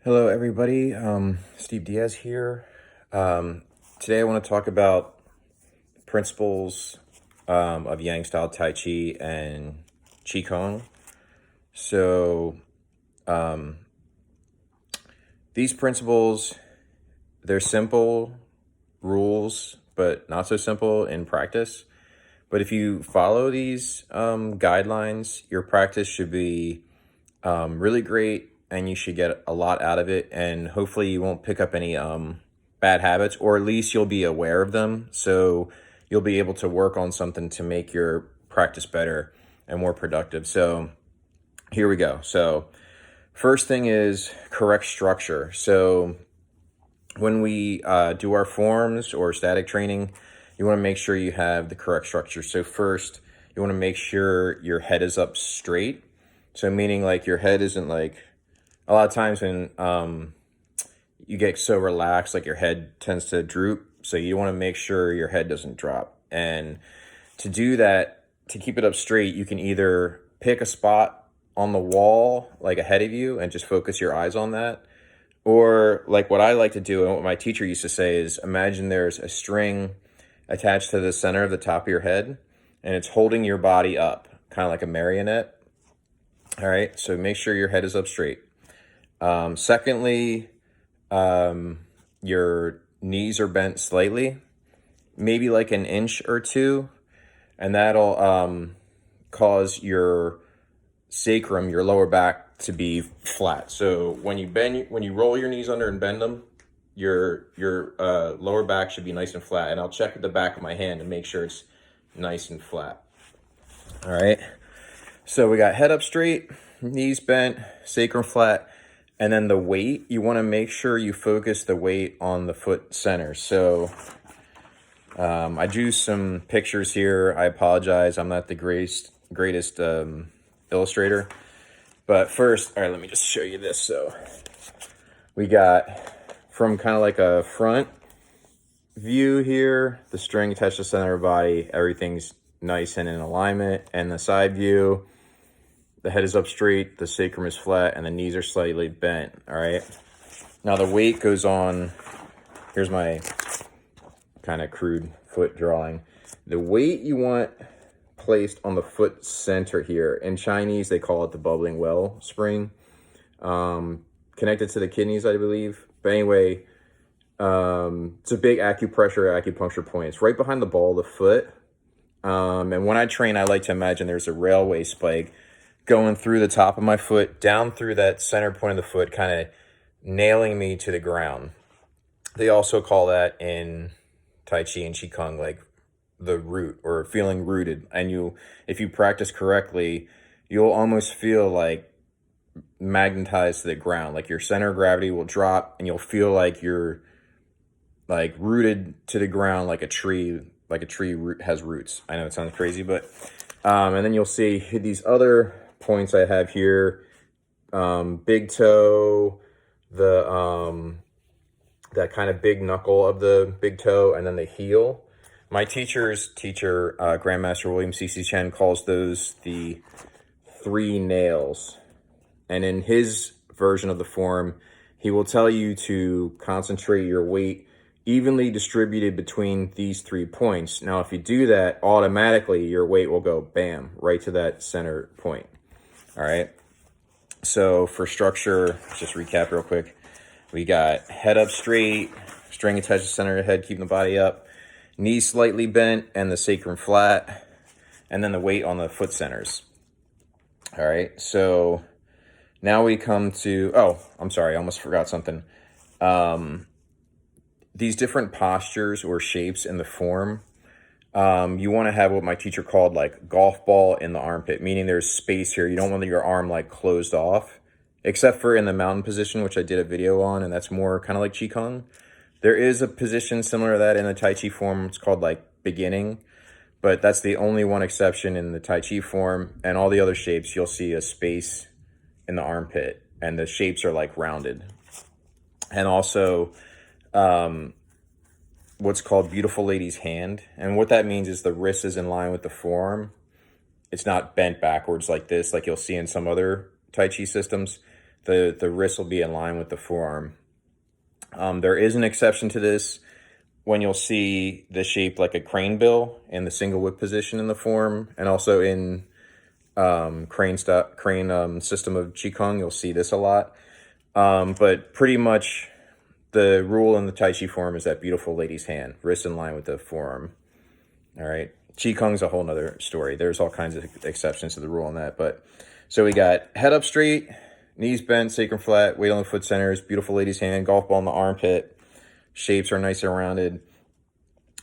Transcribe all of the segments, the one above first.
Hello, everybody. Steve Diaz here. Today, I want to talk about principles of Yang style Tai Chi and Qi Gong. So, these principles, they're simple rules, but not so simple in practice. But if you follow these guidelines, your practice should be really great, and you should get a lot out of it, and hopefully you won't pick up any bad habits, or at least you'll be aware of them, so you'll be able to work on something to make your practice better and more productive. So here we go. So first thing is correct structure. So when we do our forms or static training, you want to make sure you have the correct structure. So first, you want to make sure your head is up straight. So meaning like your head isn't like, a lot of times when you get so relaxed, like your head tends to droop. So you want to make sure your head doesn't drop. And to do that, to keep it up straight, you can either pick a spot on the wall, like ahead of you, and just focus your eyes on that. Or like what I like to do, and what my teacher used to say is, imagine there's a string attached to the center of the top of your head, and it's holding your body up, kind of like a marionette. All right, so make sure your head is up straight. Secondly, your knees are bent slightly, maybe like an inch or two, and that'll cause your sacrum, your lower back, to be flat. So when you roll your knees under and bend them, your lower back should be nice and flat. And I'll check at the back of my hand and make sure it's nice and flat. All right. So we got head up straight, knees bent, sacrum flat, and then the weight, you want to make sure you focus the weight on the foot center. So I drew some pictures here. I apologize. I'm not the greatest illustrator. But first, all right, let me just show you this. So we got from kind of like a front view here, the string attached to the center of the body, everything's nice and in alignment. And the side view, the head is up straight, the sacrum is flat, and the knees are slightly bent, all right? Now the weight goes on, here's my kind of crude foot drawing. The weight you want placed on the foot center here. In Chinese, they call it the bubbling well spring. Connected to the kidneys, I believe. But anyway, it's a big acupuncture point. It's right behind the ball of the foot. And when I train, I like to imagine there's a railway spike going through the top of my foot, down through that center point of the foot, kind of nailing me to the ground. They also call that in Tai Chi and Qi Gong like the root, or feeling rooted. And if you practice correctly, you'll almost feel like magnetized to the ground. Like your center of gravity will drop, and you'll feel like you're like rooted to the ground, like a tree root has roots. I know it sounds crazy, but and then you'll see these other points I have here, big toe, the that kind of big knuckle of the big toe, and then the heel. My teacher, Grandmaster William C.C. Chen, calls those the 3 nails. And in his version of the form, he will tell you to concentrate your weight evenly distributed between these 3 points. Now, if you do that, automatically your weight will go bam, right to that center point. All right. So for structure, just recap real quick. We got head up straight, string attached to the center of the head, keeping the body up, knees slightly bent, and the sacrum flat, and then the weight on the foot centers. All right. So now we come to, oh, I'm sorry, I almost forgot something. These different postures or shapes in the form, you want to have what my teacher called like golf ball in the armpit, meaning there's space here. You don't want your arm like closed off, except for in the mountain position, which I did a video on, and that's more kind of like Qi Gong. There is a position similar to that in the Tai Chi form. It's called like beginning, but that's the only one exception in the Tai Chi form. And all the other shapes, you'll see a space in the armpit, and the shapes are like rounded. And also what's called beautiful lady's hand. And what that means is the wrist is in line with the forearm. It's not bent backwards like this, like you'll see in some other Tai Chi systems. the wrist will be in line with the forearm. There is an exception to this when you'll see the shape like a crane bill in the single whip position in the form, and also in crane system of Qi Gong, you'll see this a lot. But pretty much the rule in the Tai Chi form is that beautiful lady's hand, wrist in line with the forearm. All right. Qi Gong's a whole nother story. There's all kinds of exceptions to the rule on that. But so we got head up straight, knees bent, sacrum flat, weight on the foot centers, beautiful lady's hand, golf ball in the armpit. Shapes are nice and rounded.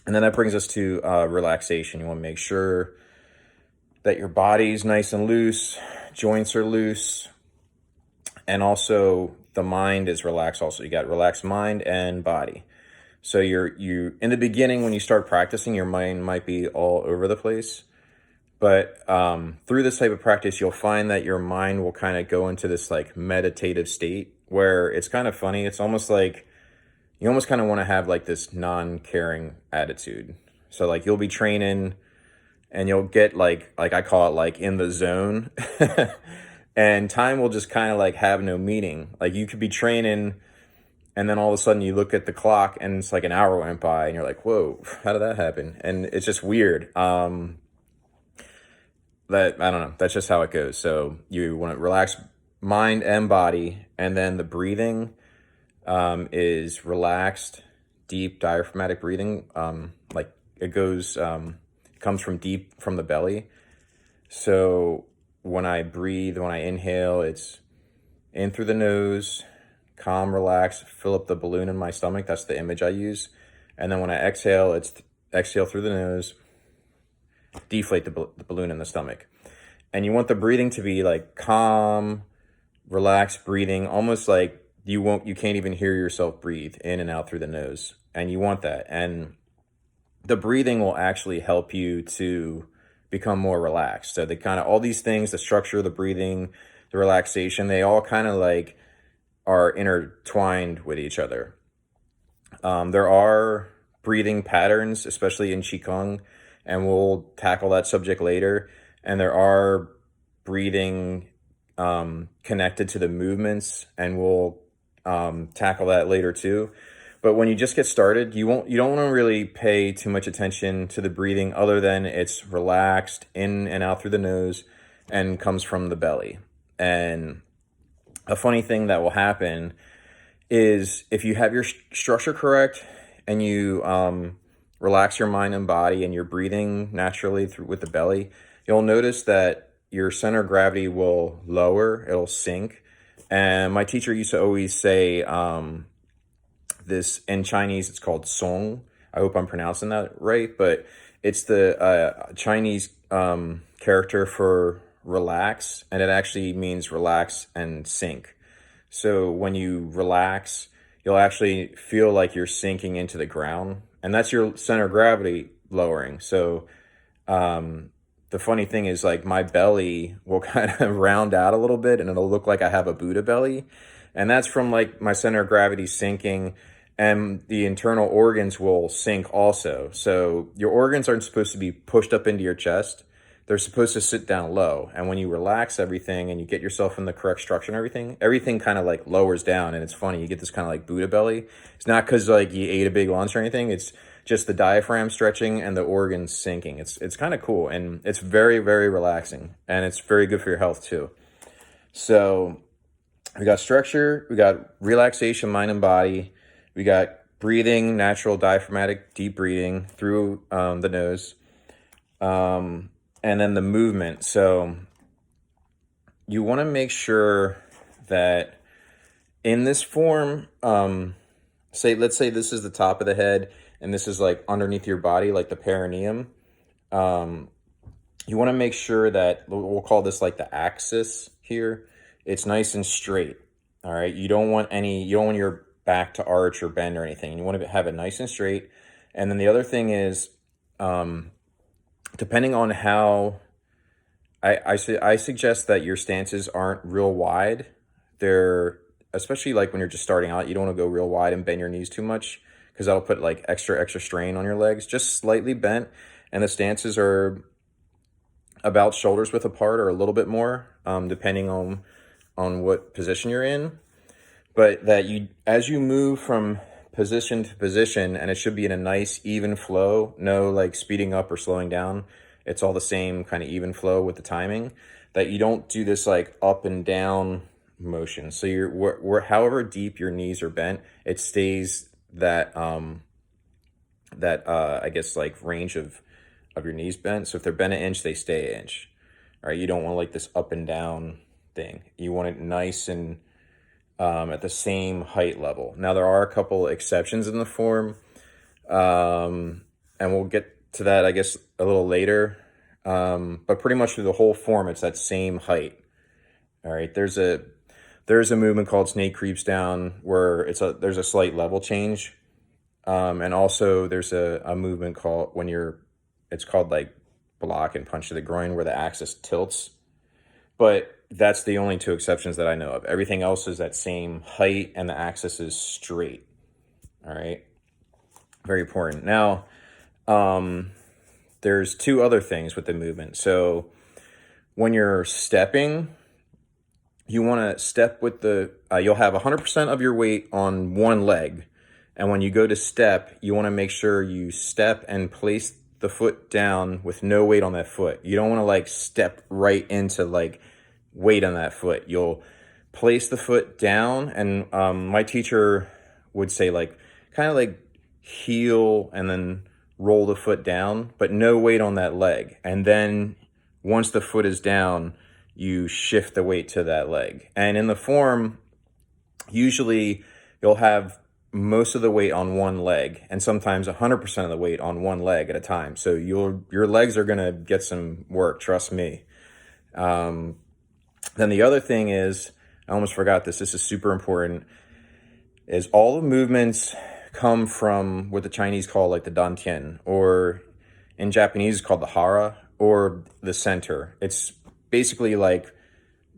And then that brings us to relaxation. You want to make sure that your body's nice and loose, joints are loose, and also the mind is relaxed also. You got relaxed mind and body. So you in the beginning, when you start practicing, your mind might be all over the place. But through this type of practice, you'll find that your mind will kind of go into this like meditative state where it's kind of funny. It's almost like you almost kind of want to have like this non-caring attitude. So like you'll be training and you'll get like I call it like in the zone. And time will just kind of like have no meaning. Like you could be training and then all of a sudden you look at the clock and it's like an hour went by and you're like, whoa, how did that happen? And it's just weird. That I don't know. That's just how it goes. So you want to relax mind and body, and then the breathing is relaxed, deep diaphragmatic breathing. Like it goes, comes from deep from the belly. So when I breathe, when I inhale, it's in through the nose, calm, relax, fill up the balloon in my stomach. That's the image I use. And then when I exhale, it's exhale through the nose, deflate the balloon in the stomach. And you want the breathing to be like calm, relaxed breathing, almost like you can't even hear yourself breathe in and out through the nose. And you want that. And the breathing will actually help you to become more relaxed. So all these things, the structure, the breathing, the relaxation, they all kind of like are intertwined with each other. There are breathing patterns, especially in Qigong, and we'll tackle that subject later. And there are breathing connected to the movements, and we'll tackle that later too. But when you just get started, you don't want to really pay too much attention to the breathing other than it's relaxed in and out through the nose and comes from the belly. And a funny thing that will happen is if you have your structure correct and you relax your mind and body and you're breathing naturally with the belly, you'll notice that your center of gravity will lower, it'll sink. And my teacher used to always say, this in Chinese, it's called song. I hope I'm pronouncing that right, but it's the Chinese character for relax, and it actually means relax and sink. So when you relax, you'll actually feel like you're sinking into the ground, and that's your center of gravity lowering. So the funny thing is, like, my belly will kind of round out a little bit and it'll look like I have a Buddha belly, and that's from like my center of gravity sinking. And the internal organs will sink also. So your organs aren't supposed to be pushed up into your chest. They're supposed to sit down low. And when you relax everything and you get yourself in the correct structure and everything kind of like lowers down. And it's funny, you get this kind of like Buddha belly. It's not because like you ate a big lunch or anything. It's just the diaphragm stretching and the organs sinking. It's kind of cool. And it's very, very relaxing. And it's very good for your health too. So we got structure, we got relaxation, mind and body. We got breathing, natural diaphragmatic deep breathing through the nose. And then the movement. So you want to make sure that in this form, let's say this is the top of the head and this is like underneath your body, like the perineum. You want to make sure that, we'll call this like the axis here. It's nice and straight. All right. You don't want your back to arch or bend or anything. You want to have it nice and straight. And then the other thing is, depending on how, I suggest that your stances aren't real wide. They're, especially like when you're just starting out, you don't want to go real wide and bend your knees too much, because that'll put like extra strain on your legs. Just slightly bent, and the stances are about shoulders width apart or a little bit more, depending on on what position you're in, but that you, as you move from position to position, and it should be in a nice even flow, no like speeding up or slowing down. It's all the same kind of even flow with the timing, that you don't do this like up and down motion. So you're however deep your knees are bent, it stays that I guess like range of your knees bent. So if they're bent an inch, they stay an inch. All right, you don't want like this up and down thing. You want it nice and at the same height level. Now there are a couple exceptions in the form, and we'll get to that I guess a little later. But pretty much through the whole form, it's that same height. All right, there's a movement called snake creeps down where there's a slight level change. And also there's a movement called it's called like block and punch to the groin, where the axis tilts. But that's the only two exceptions that I know of. Everything else is that same height and the axis is straight. All right. Very important. Now, there's two other things with the movement. So when you're stepping, you want to step with you'll have 100% of your weight on one leg. And when you go to step, you want to make sure you step and place the foot down with no weight on that foot. You don't want to like step right into like weight on that foot. You'll place the foot down, and my teacher would say like kind of like heel and then roll the foot down, but no weight on that leg. And then once the foot is down, you shift the weight to that leg. And in the form, usually you'll have most of the weight on one leg, and sometimes 100% of the weight on one leg at a time. So your legs are gonna get some work, trust me. Then the other thing is, I almost forgot this is super important, is all the movements come from what the Chinese call like the dantian, or in Japanese it's called the hara, or the center. It's basically like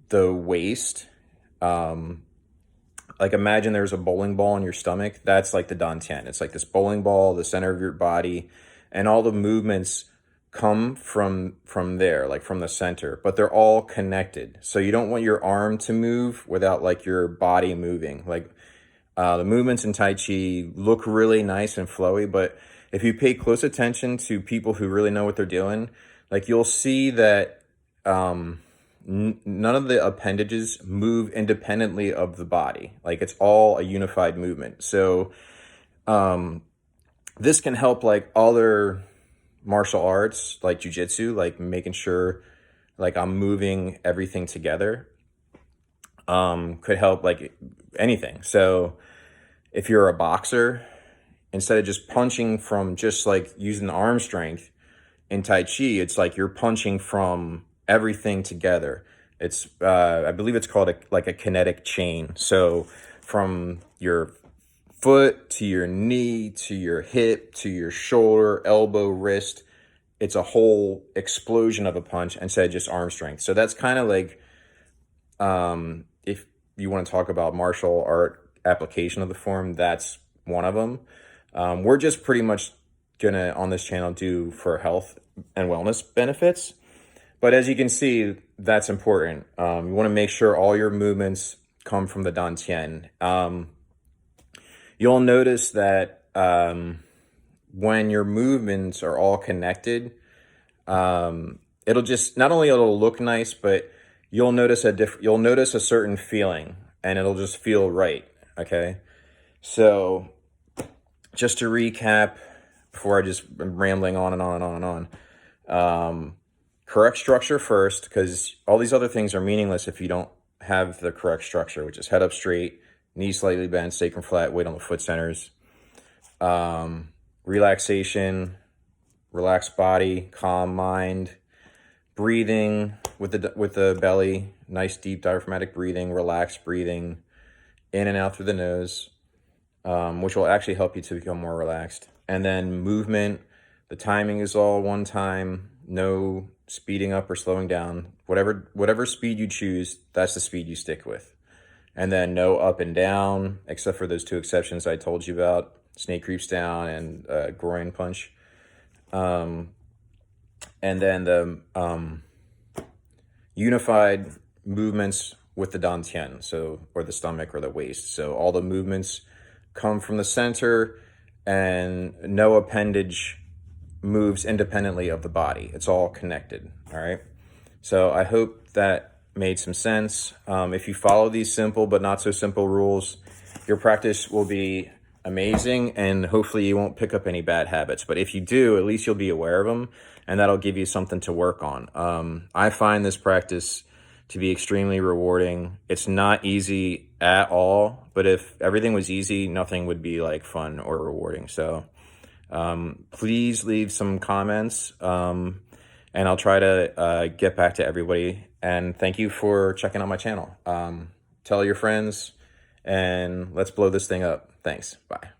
the waist. Like imagine there's a bowling ball in your stomach. That's like the dantian. It's like this bowling ball, the center of your body, and all the movements come from there, like from the center, but they're all connected. So you don't want your arm to move without like your body moving. Like the movements in Tai Chi look really nice and flowy, but if you pay close attention to people who really know what they're doing, like you'll see that none of the appendages move independently of the body. Like it's all a unified movement. So this can help like other martial arts like jiu-jitsu, like making sure like I'm moving everything together. Could help like anything. So if you're a boxer, instead of just punching from just like using arm strength, in Tai Chi, it's like you're punching from everything together. It's I believe it's called a kinetic chain. So from your foot to your knee to your hip to your shoulder, elbow, wrist, it's a whole explosion of a punch instead of just arm strength. So that's kind of like if you want to talk about martial art application of the form, that's one of them. We're just pretty much gonna on this channel do for health and wellness benefits, but as you can see, that's important. You want to make sure all your movements come from the dantian. You'll notice that when your movements are all connected, it'll just not only it'll look nice, but you'll notice a certain feeling, and it'll just feel right. Okay, so just to recap, before I just am rambling on and on and on and on. Correct structure first, because all these other things are meaningless if you don't have the correct structure, which is head up straight, knees slightly bent, sacrum flat, weight on the foot centers. Relaxation, relaxed body, calm mind, breathing with the belly, nice deep diaphragmatic breathing, relaxed breathing, in and out through the nose, which will actually help you to become more relaxed. And then movement, the timing is all one time, no speeding up or slowing down. Whatever speed you choose, that's the speed you stick with. And then no up and down, except for those two exceptions I told you about, snake creeps down and groin punch. And then the unified movements with the dantian, so, or the stomach or the waist. So all the movements come from the center, and no appendage moves independently of the body. It's all connected, all right? So I hope that made some sense. If you follow these simple but not so simple rules, your practice will be amazing, and hopefully you won't pick up any bad habits. But if you do, at least you'll be aware of them, and that'll give you something to work on. I find this practice to be extremely rewarding. It's not easy at all, but if everything was easy, nothing would be like fun or rewarding. So please leave some comments, and I'll try to get back to everybody. And thank you for checking out my channel. Tell your friends, and let's blow this thing up. Thanks. Bye.